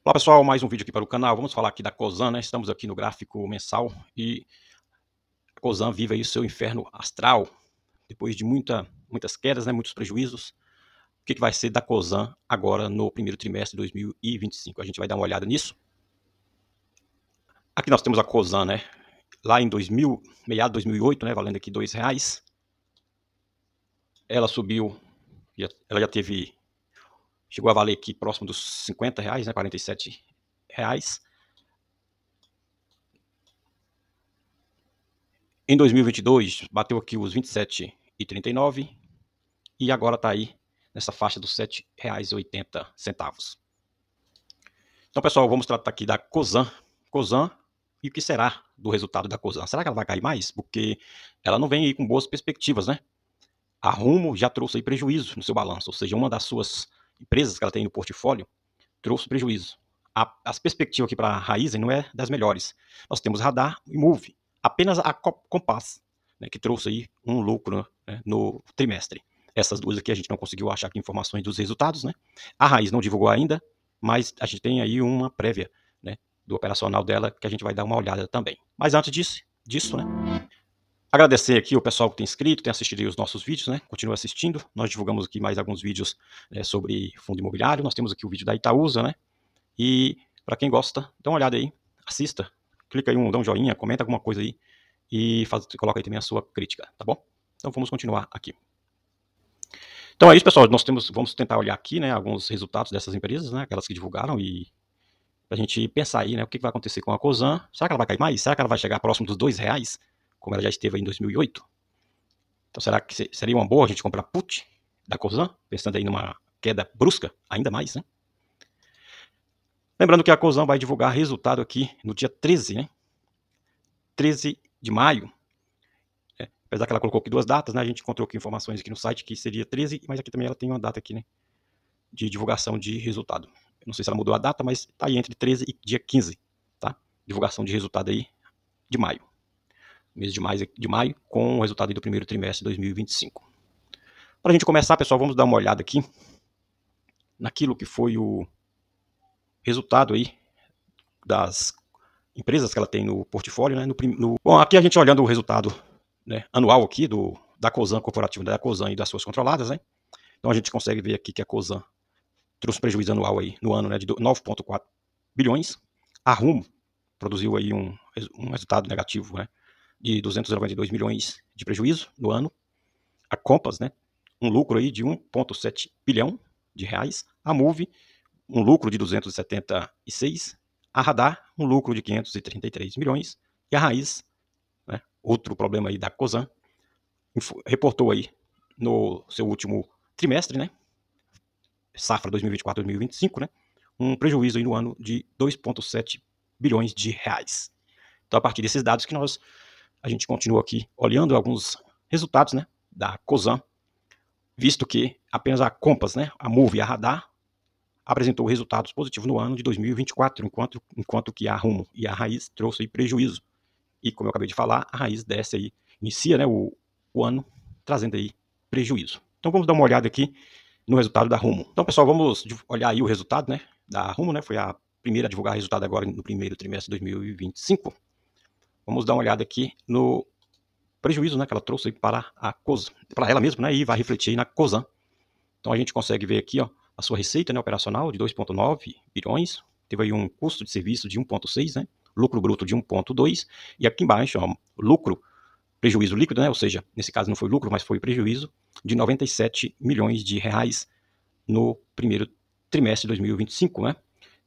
Olá pessoal, mais um vídeo aqui para o canal. Vamos falar aqui da Cosan, né? Estamos aqui no gráfico mensal e a Cosan vive aí o seu inferno astral, depois de muitas quedas, né? Muitos prejuízos. O que vai ser da Cosan agora no primeiro trimestre de 2025? A gente vai dar uma olhada nisso. Aqui nós temos a Cosan, né? Lá em 2000, meado de 2008, né? Valendo aqui R$2. Ela subiu, ela já teve, chegou a valer aqui próximo dos R$50, né? R$47. Em 2022, bateu aqui os R$27,39 e agora está aí nessa faixa dos R$7,80. Então, pessoal, vamos tratar aqui da Cosan. Cosan e o que será do resultado da Cosan? Será que ela vai cair mais? Porque ela não vem aí com boas perspectivas, né? A Rumo já trouxe aí prejuízo no seu balanço, ou seja, uma das suas empresas que ela tem no portfólio trouxe prejuízo. As perspectivas aqui para a Raizen não é das melhores. Nós temos Radar e Move. Apenas a Compass, né, que trouxe aí um lucro, né, no trimestre. Essas duas aqui a gente não conseguiu achar aqui informações dos resultados, né? A Raiz não divulgou ainda, mas a gente tem aí uma prévia, né, do operacional dela que a gente vai dar uma olhada também. Mas antes disso, né, agradecer aqui o pessoal que tem inscrito, tem assistido aí os nossos vídeos, né? Continua assistindo. Nós divulgamos aqui mais alguns vídeos, né, sobre fundo imobiliário. Nós temos aqui o vídeo da Itaúsa, né? E para quem gosta, dá uma olhada aí, assista, clica aí, dá um joinha, comenta alguma coisa aí e coloca aí também a sua crítica, tá bom? Então vamos continuar aqui. Então é isso, pessoal. Vamos tentar olhar aqui, né, alguns resultados dessas empresas, né, aquelas que divulgaram, e a gente pensar aí, né, o que vai acontecer com a Cosan. Será que ela vai cair mais? Será que ela vai chegar próximo dos R$2, como ela já esteve aí em 2008? Então será que seria uma boa a gente comprar put da Cosan, pensando aí numa queda brusca, ainda mais, né? Lembrando que a Cosan vai divulgar resultado aqui no dia 13, né? 13 de maio. Apesar que ela colocou aqui duas datas, né? A gente encontrou aqui informações aqui no site que seria 13, mas aqui também ela tem uma data aqui, né, de divulgação de resultado. Eu não sei se ela mudou a data, mas tá aí entre 13 e dia 15, tá? Divulgação de resultado aí de maio. Mês de maio, com o resultado aí do primeiro trimestre de 2025. Para a gente começar, pessoal, vamos dar uma olhada aqui naquilo que foi o resultado aí das empresas que ela tem no portfólio, né? Bom, aqui a gente olhando o resultado, né, anual aqui da Cosan corporativa, da Cosan e das suas controladas, né? Então a gente consegue ver aqui que a Cosan trouxe prejuízo anual aí no ano, né, de 9,4 bilhões. A Rumo produziu aí um resultado negativo, né, de 292 milhões de prejuízo no ano. A Compass, né, um lucro aí de 1,7 bilhão de reais. A Move, um lucro de 276. A Radar, um lucro de 533 milhões. E a Raiz, né, outro problema aí da Cosan, reportou aí no seu último trimestre, né, safra 2024-2025, né, um prejuízo aí no ano de 2,7 bilhões de reais. Então, a partir desses dados que a gente continua aqui olhando alguns resultados, né, da Cosan, visto que apenas a Compass, né, a Move e a Radar apresentou resultados positivos no ano de 2024, enquanto que a Rumo e a Raiz trouxe aí prejuízo. E como eu acabei de falar, a Raiz desce aí, inicia, né, o ano trazendo aí prejuízo. Então vamos dar uma olhada aqui no resultado da Rumo. Então, pessoal, vamos olhar aí o resultado, né, da Rumo, né, foi a primeira a divulgar resultado agora no primeiro trimestre de 2025. Vamos dar uma olhada aqui no prejuízo, né, que ela trouxe aí para a Cosan, para ela mesma, né, e vai refletir aí na Cosan. Então a gente consegue ver aqui, ó, a sua receita, né, operacional de 2,9 bilhões, teve aí um custo de serviço de 1,6, né, lucro bruto de 1,2, e aqui embaixo, ó, lucro, prejuízo líquido, né, ou seja, nesse caso não foi lucro, mas foi prejuízo, de 97 milhões de reais no primeiro trimestre de 2025, né,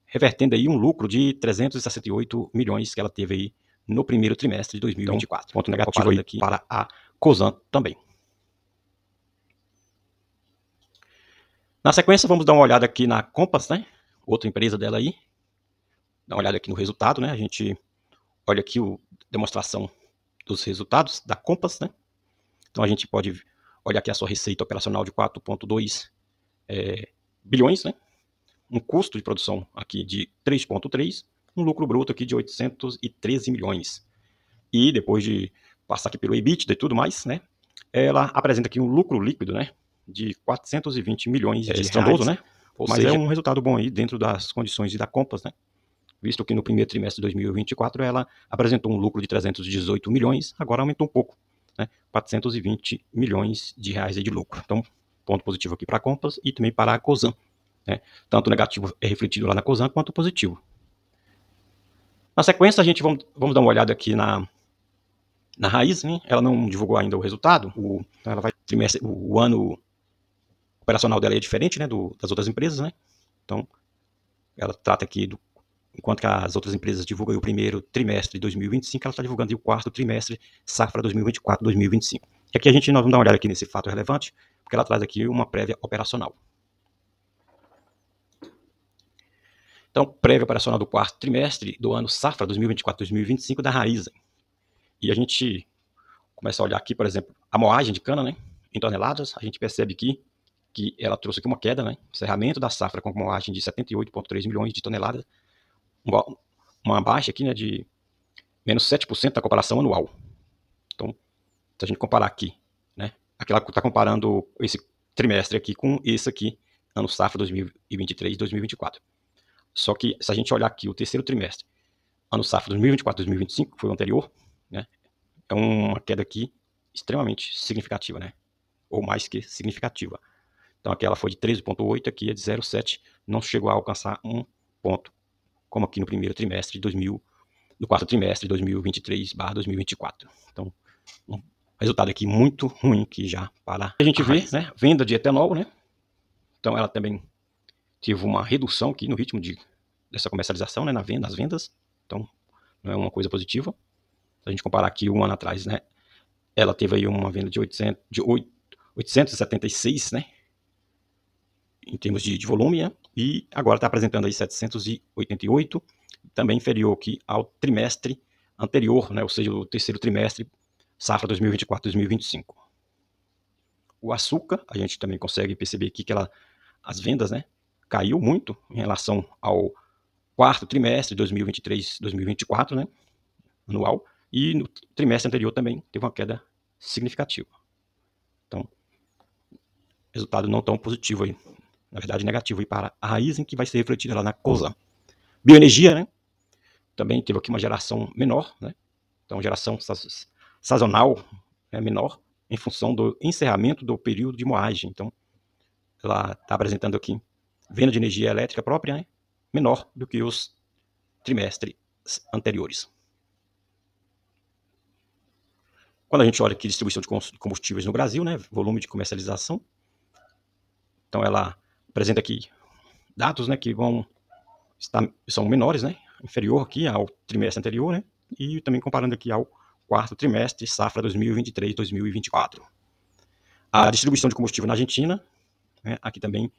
revertendo aí um lucro de 368 milhões que ela teve aí no primeiro trimestre de 2024. Então, ponto negativo aí aqui para a Cosan também. Na sequência, vamos dar uma olhada aqui na Compass, né? Outra empresa dela aí. Dá uma olhada aqui no resultado, né? A gente olha aqui a demonstração dos resultados da Compass, né? Então a gente pode olhar aqui a sua receita operacional de 4,2 bilhões, né? Um custo de produção aqui de 3,3, um lucro bruto aqui de 813 milhões. E depois de passar aqui pelo EBITDA e tudo mais, né? Ela apresenta aqui um lucro líquido, né, de 420 milhões de reais, né, Mas é um resultado bom aí dentro das condições da Compass, né? Visto que no primeiro trimestre de 2024 ela apresentou um lucro de 318 milhões, agora aumentou um pouco, né? 420 milhões de reais aí de lucro. Então, ponto positivo aqui para a Compass e também para a Cosan, né? Tanto o negativo é refletido lá na Cosan quanto o positivo. Na sequência, a gente vamos dar uma olhada aqui na Raiz, né? Ela não divulgou ainda o resultado. Ela vai o ano operacional dela é diferente, né, das outras empresas, né? Então, ela trata aqui enquanto que as outras empresas divulgam o primeiro trimestre de 2025, ela está divulgando o quarto trimestre, safra 2024-2025. E aqui nós vamos dar uma olhada aqui nesse fato relevante, porque ela traz aqui uma prévia operacional. Então, prévia operacional do quarto trimestre do ano safra 2024-2025 da Raízen. E a gente começa a olhar aqui, por exemplo, a moagem de cana, né, em toneladas, a gente percebe aqui que ela trouxe aqui uma queda, né, encerramento da safra com moagem de 78,3 milhões de toneladas, uma baixa aqui, né, de menos 7% da comparação anual. Então, se a gente comparar aqui, né, aqui ela está comparando esse trimestre aqui com esse aqui, ano safra 2023 e 2024. Só que se a gente olhar aqui o terceiro trimestre, ano safra 2024-2025, que foi o anterior, né, é uma queda aqui extremamente significativa, né, ou mais que significativa. Então aqui ela foi de 13,8, aqui é de 0,7, não chegou a alcançar um ponto, como aqui no primeiro trimestre de no quarto trimestre de 2023/2024. Então, um resultado aqui muito ruim que já para a gente vê, né, venda de etanol, né? Então ela também teve uma redução aqui no ritmo dessa comercialização, né, nas vendas. Então, não é uma coisa positiva. Se a gente comparar aqui um ano atrás, né, ela teve aí uma venda de 876, né, em termos de volume, né, e agora está apresentando aí 788, também inferior aqui ao trimestre anterior, né, ou seja, o terceiro trimestre, safra 2024-2025. O açúcar, a gente também consegue perceber aqui que as vendas, né, caiu muito em relação ao quarto trimestre 2023-2024, né, anual, e no trimestre anterior também teve uma queda significativa. Então, resultado não tão positivo aí, na verdade negativo aí para a Raízen, que vai ser refletida lá na Cosan. Bioenergia, né, também teve aqui uma geração menor, né, então geração sazonal, né, menor, em função do encerramento do período de moagem. Então, ela está apresentando aqui venda de energia elétrica própria, né, menor do que os trimestres anteriores. Quando a gente olha aqui distribuição de combustíveis no Brasil, né, volume de comercialização, então ela apresenta aqui dados, né, que são menores, né, inferior aqui ao trimestre anterior, né, e também comparando aqui ao quarto trimestre, safra 2023-2024. A distribuição de combustível na Argentina, né, aqui também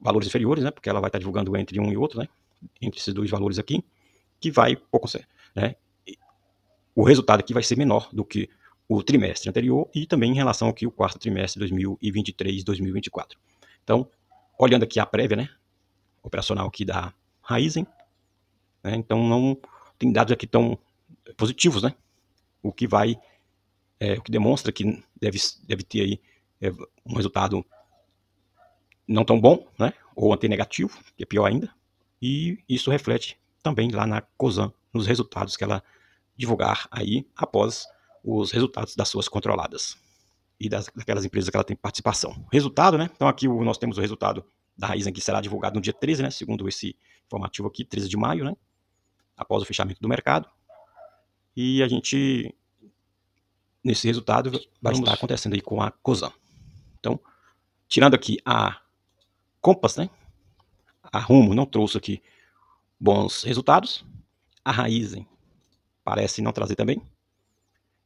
valores inferiores, né, porque ela vai estar divulgando entre um e outro, né, entre esses dois valores aqui, que vai pouco, né, o resultado aqui vai ser menor do que o trimestre anterior e também em relação ao que o quarto trimestre de 2023-2024. Então, olhando aqui a prévia, né, operacional aqui da Raízen, né, então não tem dados aqui tão positivos, né, o que demonstra que deve ter aí um resultado não tão bom, né, ou antenegativo, que é pior ainda, e isso reflete também lá na Cosan, nos resultados que ela divulgar aí após os resultados das suas controladas e daquelas empresas que ela tem participação. Resultado, né? Então aqui nós temos o resultado da Raízen que será divulgado no dia 13, né? Segundo esse informativo aqui, 13 de maio, né? Após o fechamento do mercado. E a gente, nesse resultado, vai estar acontecendo aí com a Cosan. Então, tirando aqui a Compass, né? A Rumo não trouxe aqui bons resultados. A Raízen parece não trazer também.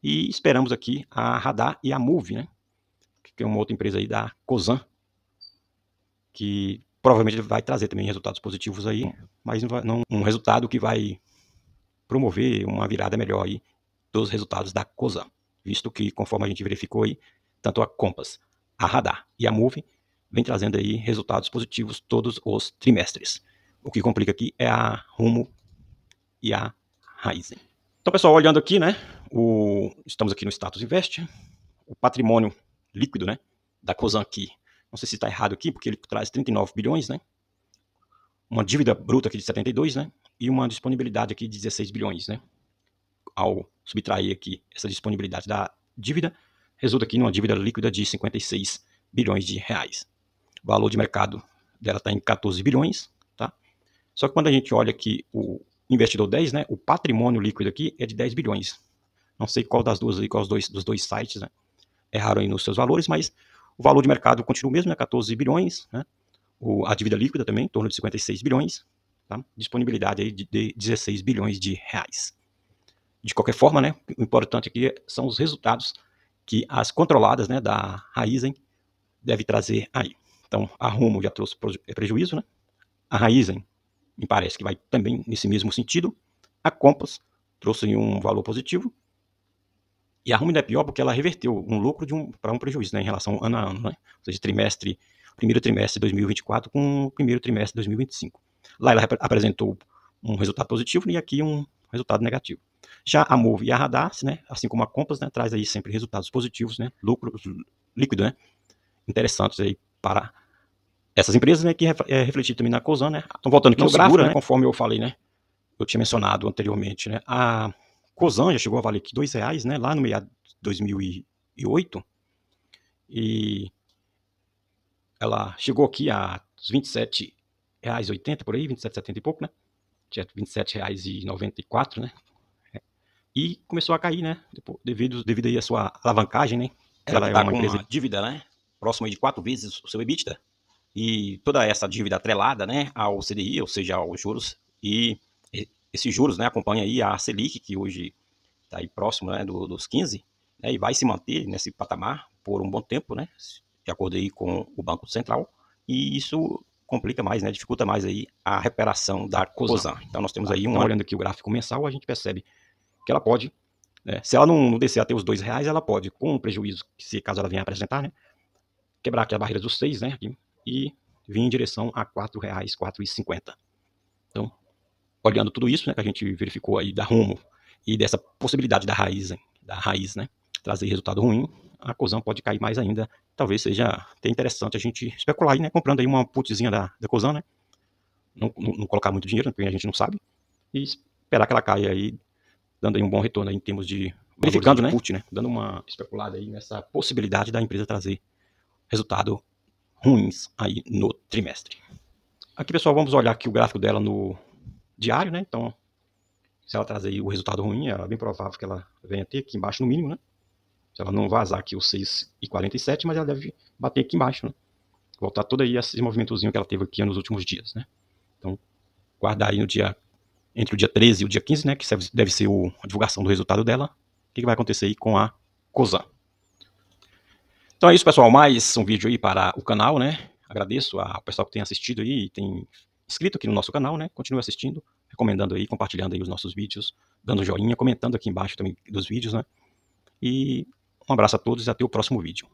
E esperamos aqui a Radar e a Move, né, que é uma outra empresa aí da Cosan, que provavelmente vai trazer também resultados positivos aí, mas não um resultado que vai promover uma virada melhor aí dos resultados da Cosan, visto que, conforme a gente verificou aí, tanto a Compass, a Radar e a Move vem trazendo aí resultados positivos todos os trimestres. O que complica aqui é a Rumo e a Raízen. Então, pessoal, olhando aqui, né, estamos aqui no Status Invest, o patrimônio líquido, né, da Cosan aqui, não sei se está errado aqui, porque ele traz 39 bilhões, né, uma dívida bruta aqui de 72, né? E uma disponibilidade aqui de 16 bilhões, né? Ao subtrair aqui essa disponibilidade da dívida, resulta aqui numa dívida líquida de 56 bilhões de reais. O valor de mercado dela está em 14 bilhões, tá? Só que quando a gente olha aqui o investidor 10, né? O patrimônio líquido aqui é de 10 bilhões. Não sei qual das duas aí, qual dos dois sites, né? Erraram aí nos seus valores, mas o valor de mercado continua o mesmo, né? 14 bilhões, né? A dívida líquida também, em torno de 56 bilhões, tá? Disponibilidade aí de 16 bilhões de reais. De qualquer forma, né? O importante aqui são os resultados que as controladas, né, da Raizen deve trazer aí. Então, a Rumo já trouxe prejuízo, né? A Raizen, me parece que vai também nesse mesmo sentido. A Compass trouxe um valor positivo. E a Rumo ainda é pior porque ela reverteu um lucro para um prejuízo, né, em relação ano a ano, né? Ou seja, primeiro trimestre de 2024 com o primeiro trimestre de 2025. Lá ela apresentou um resultado positivo e aqui um resultado negativo. Já a Move e a Radars, né, assim como a Compass, né, traz aí sempre resultados positivos, né, lucro líquido, né, interessantes aí para essas empresas, né, que é refletido também na Cosan, né. Então, voltando aqui no gráfico, né, conforme eu falei, né, eu tinha mencionado anteriormente, né, a Cosan já chegou a valer aqui R$2, né, lá no meio de 2008, e ela chegou aqui a R$27,80 por aí, 27,70 e pouco, né, tinha R$27,94, né, e começou a cair, né, devido aí à sua alavancagem, né, ela é uma empresa uma dívida, né, próxima de 4 vezes o seu EBITDA, e toda essa dívida atrelada, né, ao CDI, ou seja, aos juros, e esses juros, né, acompanha aí a Selic, que hoje está aí próximo, né, dos 15, né, e vai se manter nesse patamar por um bom tempo, né, de acordo aí com o Banco Central, e isso complica mais, né, dificulta mais aí a recuperação da Cosan. Então nós temos aí então, olhando aqui o gráfico mensal, a gente percebe que ela pode, né, se ela não descer até os R$2, ela pode, com o prejuízo, se caso ela venha apresentar, né, quebrar aqui a barreira dos 6, né, aqui, e vir em direção a R$4, R$4,50. Então, olhando tudo isso, né, que a gente verificou aí da Rumo e dessa possibilidade da raiz, né, trazer resultado ruim, a Cosan pode cair mais ainda. Talvez seja até interessante a gente especular aí, né, comprando aí uma putzinha da Cosan, né, não colocar muito dinheiro, porque a gente não sabe, e esperar que ela caia aí, dando aí um bom retorno aí em termos de verificando, né, put, né, dando uma especulada aí nessa possibilidade da empresa trazer resultado ruins aí no trimestre. Aqui, pessoal, vamos olhar aqui o gráfico dela no diário, né? Então, se ela trazer aí o resultado ruim, é bem provável que ela venha ter aqui embaixo no mínimo, né? Se ela não vazar aqui os 6,47, mas ela deve bater aqui embaixo, né? Voltar todo aí esse movimentozinho que ela teve aqui nos últimos dias, né? Então, guardar aí entre o dia 13 e o dia 15, né? Que deve ser a divulgação do resultado dela. O que vai acontecer aí com a Cosan. Então é isso, pessoal, mais um vídeo aí para o canal, né? Agradeço ao pessoal que tem assistido aí e tem inscrito aqui no nosso canal, né? Continue assistindo, recomendando aí, compartilhando aí os nossos vídeos, dando joinha, comentando aqui embaixo também dos vídeos, né? E um abraço a todos e até o próximo vídeo.